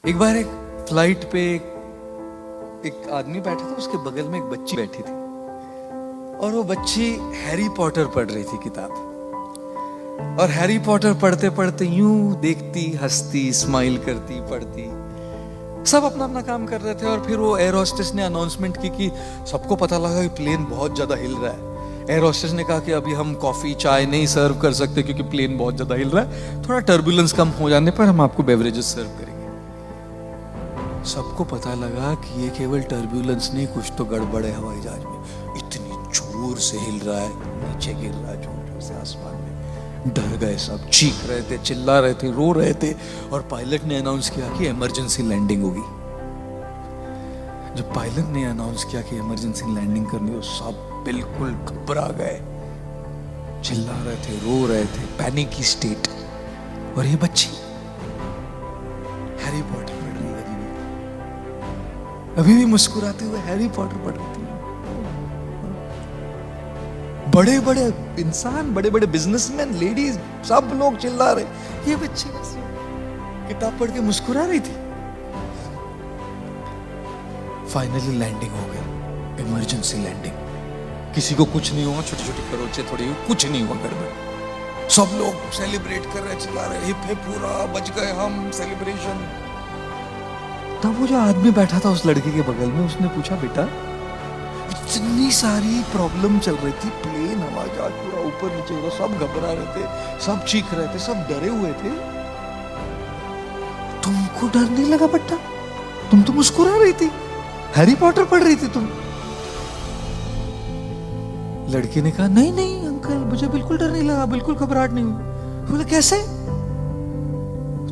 एक बार एक फ्लाइट पे एक आदमी बैठा था, उसके बगल में एक बच्ची बैठी थी और वो बच्ची हैरी पॉटर पढ़ रही थी किताब। और हैरी पॉटर पढ़ते पढ़ते यूं देखती, हंसती, स्माइल करती, पढ़ती, सब अपना अपना काम कर रहे थे। और फिर वो एयर होस्टेस ने अनाउंसमेंट की कि सबको पता लगा कि प्लेन बहुत ज्यादा हिल रहा है। एयर होस्टेस ने कहा कि अभी हम कॉफी चाय नहीं सर्व कर सकते क्योंकि प्लेन बहुत ज्यादा हिल रहा है, थोड़ा टर्बुलेंस कम हो जाने पर हम आपको बेवरेजेस सर्व करेंगे। सबको पता लगा कि ये केवल टर्बुलेंस नहीं, कुछ तो गड़बड़ है हवाई जहाज में। इतनी जोर से हिल रहा है, नीचे गिर रहा है जोर जोर से आसमान में। डर गए सब, चीख रहे थे, चिल्ला रहे थे, रो रहे थे। और पायलट ने अनाउंस किया कि इमरजेंसी लैंडिंग होगी। जब पायलट ने अनाउंस किया कि इमरजेंसी लैंडिंग करनी हो, सब बिल्कुल घबरा गए, चिल्ला रहे थे, रो रहे थे, पैनिक की स्टेट। और ये बच्ची हैरी पॉटर पढ़ रही है, अभी भी मुस्कुराते हुए हैरी पॉटर पढ़ रही थी। बड़े बड़े इंसान, बड़े बड़े बिजनेसमैन, लेडीज, सब लोग चिल्ला रहे, ये बच्ची बस किताब पढ़ के मुस्कुरा रही थी। फाइनली लैंडिंग हो गई, इमरजेंसी लैंडिंग। किसी को कुछ नहीं हुआ, छोटी छोटी खरोंचे थोड़ी, कुछ नहीं हुआ गड़बड़। सब लोग सेलिब्रेट कर रहे, चिल्ला रहे, हिप हिप पूरा, बच गए हम, सेलिब्रेशन। तब वो जो आदमी बैठा था उस लड़के के बगल में, उसने पूछा, बेटा इतनी सारी प्रॉब्लम चल रही थी, प्लेन हवा जहाज पूरा ऊपर नीचे हो रहा, सब घबरा रहे थे, सब चीख रहे थे, सब डरे हुए थे, तुमको डर नहीं लगा बेटा? तुम तो मुस्कुरा रही थी, हैरी पॉटर पढ़ रही थी तुम। लड़की ने कहा, नहीं नहीं अंकल, मुझे बिल्कुल डर नहीं लगा, बिल्कुल घबराहट नहीं हुई। बोला कैसे?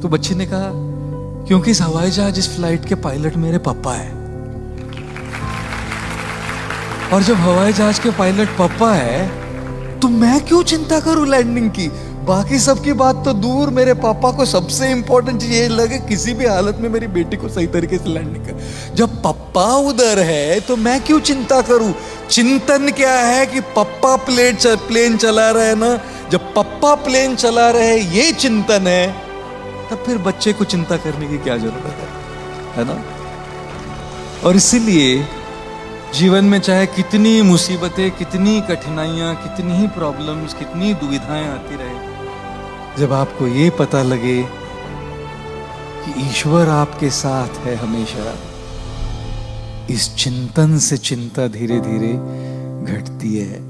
तो बच्ची ने कहा, क्योंकि इस हवाई जहाज, इस फ्लाइट के पायलट मेरे पापा है। और जब हवाई जहाज के पायलट पापा है तो मैं क्यों चिंता करूं लैंडिंग की? बाकी सबकी बात तो दूर, मेरे पापा को सबसे इंपॉर्टेंट चीज ये लगे किसी भी हालत में मेरी बेटी को सही तरीके से लैंडिंग कर। जब पापा उधर है तो मैं क्यों चिंता करूं? चिंतन क्या है कि पापा प्लेन चला रहे हैं ना, जब पापा प्लेन चला रहे ये चिंतन है, तब फिर बच्चे को चिंता करने की क्या जरूरत है ना? और इसीलिए जीवन में चाहे कितनी मुसीबतें, कितनी कठिनाइयां, कितनी ही प्रॉब्लम्स, कितनी दुविधाएं आती रहे, जब आपको ये पता लगे कि ईश्वर आपके साथ है हमेशा, इस चिंतन से चिंता धीरे धीरे घटती है।